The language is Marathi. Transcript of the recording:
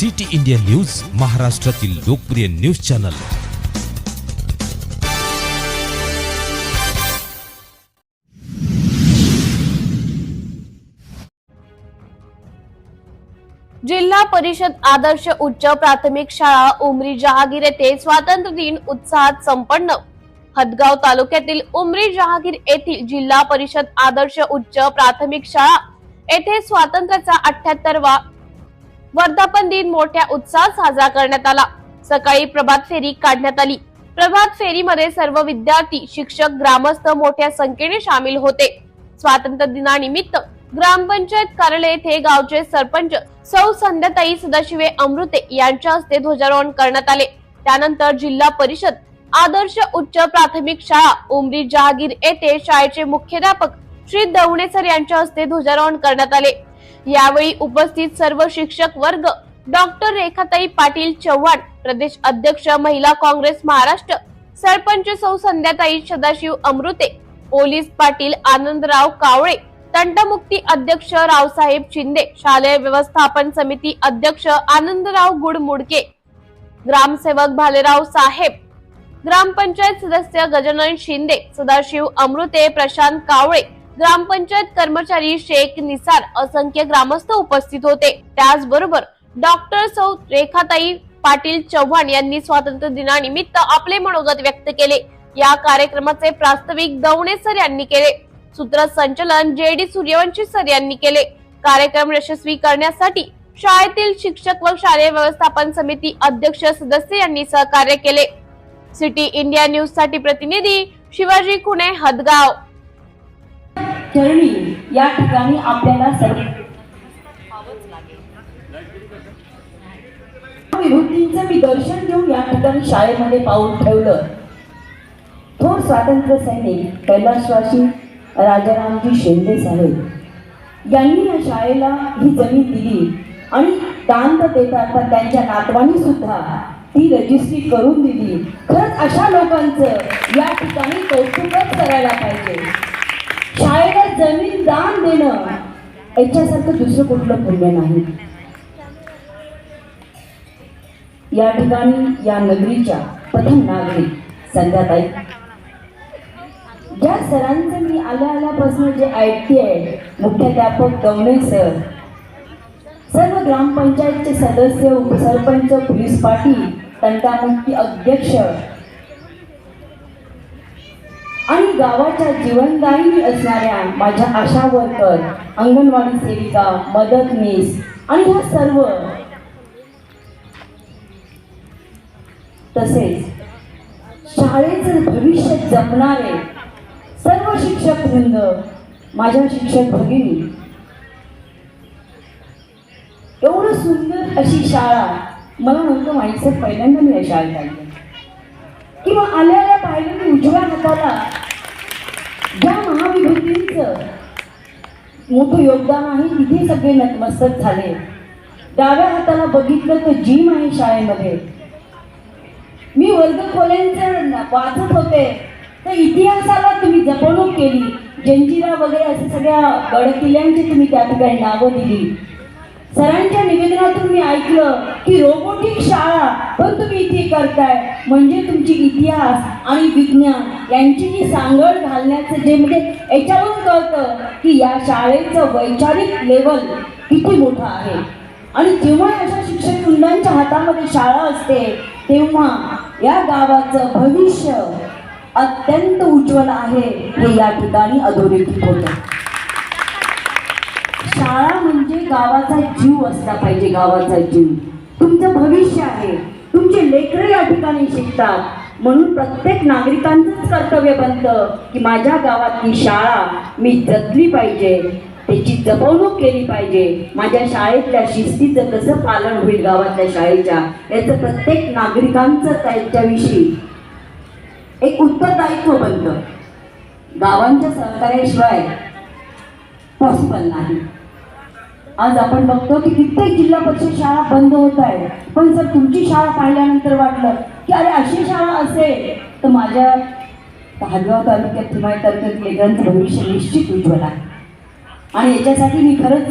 सिटी इंडिया न्यूज, महाराष्ट्रातील लोकप्रिय न्यूज चॅनल। जिल्हा परिषद आदर्श उच्च प्राथमिक शाळा उमरी जहागीर येथे स्वातंत्र्य दिन उत्साहात संपन्न। हदगाव तालुक्यातील उमरी जहागीर येथील जिल्हा परिषद आदर्श उच्च प्राथमिक शाळा येथे स्वातंत्र्याचा 78वा वर्धापन दिन मोठ्या उत्साहात साजरा करण्यात आला। सकाळी प्रभात फेरी काढण्यात आली। प्रभात फेरीमध्ये सर्व विद्यार्थी, शिक्षक, ग्रामस्थ मोठ्या संख्येने सामील होते। स्वातंत्र्य दिनानिमित्त ग्रामपंचायत कार्यालय येथे गावचे सरपंच सौ संध्याताई सदाशिव अमृते यांच्या हस्ते ध्वजारोहण करण्यात आले। त्यानंतर जिल्हा परिषद आदर्श उच्च प्राथमिक शाळा उमरी जहागीर येथे शाळेचे मुख्याध्यापक श्री दवणे सर यांच्या हस्ते ध्वजारोहण करण्यात आले। यावेळी उपस्थित सर्व शिक्षक वर्ग, डॉक्टर रेखाताई पाटील चव्हाण, प्रदेश अध्यक्ष महिला काँग्रेस महाराष्ट्र, सरपंच सौ संध्याताई सदाशिव अमृते, पोलीस पाटील आनंदराव कावळे, तंटमुक्ती अध्यक्ष रावसाहेब शिंदे, शालेय व्यवस्थापन समिती अध्यक्ष आनंदराव गुडमुडके, ग्रामसेवक भालेराव साहेब, ग्रामपंचायत सदस्य गजानन शिंदे, सदाशिव अमृते, प्रशांत कावळे, ग्रामपंचायत कर्मचारी शेख निसार, असंख्य ग्रामस्थ उपस्थित होते। त्याचबरोबर डॉक्टर सौ रेखाताई पाटील चव्हाण यांनी स्वातंत्र्य दिनानिमित्त आपले मनोगत व्यक्त केले। या कार्यक्रमाचे प्रास्ताविक दवणे सर यांनी केले। सूत्रसंचालन जेडी सूर्यवंशी सर यांनी केले। कार्यक्रम यशस्वी करण्यासाठी शाळेतील शिक्षक व शालेय व्यवस्थापन समिती अध्यक्ष सदस्य यांनी सहकार्य केले। सिटी इंडिया न्यूज साठी प्रतिनिधी शिवाजी खुणे, हदगाव। चरणी या ठिकाणी आपल्याला सर्व विभूतींचं मी दर्शन घेऊन या ठिकाणी शाळेमध्ये पाऊल ठेवलं। थोर स्वातंत्र्य सैनिक कैलासवासी राजारामजी शिंदे साहेब यांनी या शाळेला ही जमीन दिली आणि दान तर देतात, पण त्यांच्या नातवांनी सुद्धा ती रजिस्ट्री करून दिली। खरंच अशा लोकांचं या ठिकाणी कौतुकच करायला पाहिजे। शाळेला जमीन दान देणं याच्यासारखं दुसरं कुठलं पुण्य नाही। या ठिकाणी या नगरीच्या प्रथम नागरिक संध्याताई, ज्या सरांचं मी आल्यापासून जे ऐकतेय, मुख्याध्यापक दवणे सर, सर्व ग्रामपंचायतचे सदस्य, उपसरपंच, पोलीस पाटील, तंटामुक्ती अध्यक्ष आणि गावाच्या जीवनदायिनी असणाऱ्या माझ्या आशा वर्कर, अंगणवाडी सेविका, मदतनीस आणि ह्या सर्व, तसेच शाळेचं भविष्य जपणारे सर्व शिक्षक वृंद, माझ्या शिक्षक भगिनी, एवढं सुंदर अशी शाळा मला नव्हतं माहिती। पहिल्यांदा मी या शाळेत आले किंवा आल्याला पाहिलं की उजव्या हाताला ज्या महाविभूतींचं मोठं योगदान आहे तिथे सगळे नतमस्तक झाले। डाव्या हाताला बघितलं तर जिम आहे शाळेमध्ये। मी वर्ग खोल्यांचं वाचत होते तर इतिहासाला तुम्ही जपवणूक केली। जंजिरा वगैरे असे सगळ्या गडकिल्ल्यांची तुम्ही त्या ठिकाणी नावं दिली। सरांच्या निवेदनातून मी ऐकलं की रोबोटिक शाळा पण तुम्ही इथे करताय, म्हणजे तुमची इतिहास आणि विज्ञान यांची जी सांगड घालण्याचं जे म्हणजे याच्यावरून कळतं की या शाळेचं वैचारिक लेवल किती मोठं आहे। आणि जेव्हा अशा शिक्षक वृंदांच्या हातामध्ये शाळा असते तेव्हा या गावाचं भविष्य अत्यंत उज्ज्वल आहे हे या ठिकाणी अधोरेखित होतं। शाळा म्हणजे गावाचा जीव असला पाहिजे। गावाचा जीव तुमचं भविष्य आहे। तुमचे लेकरं या ठिकाणी शिकतात, म्हणून प्रत्येक नागरिकांचंच कर्तव्य बनतं की माझ्या गावातली शाळा मी जपली पाहिजे, त्याची जपवणूक केली पाहिजे। माझ्या शाळेतल्या शिस्तीचं कसं पालन होईल गावातल्या शाळेच्या, याचं प्रत्येक नागरिकांचं त्याच्याविषयी एक उत्तरदायित्व बनतं। गावांच्या सहकार्याशिवाय पॉसिबल नाही। आज आपण बघतो की कित्येक जिल्हा परिषद शाळा बंद होत आहे, पण जर तुमची शाळा पाहिल्यानंतर वाटलं की अरे अशी शाळा असेल तर माझ्या हदगाव तालुक्यात, हिमायत तालुक्यात लेकरांचं भविष्य निश्चित उज्ज्वल आहे। आणि याच्यासाठी मी खरंच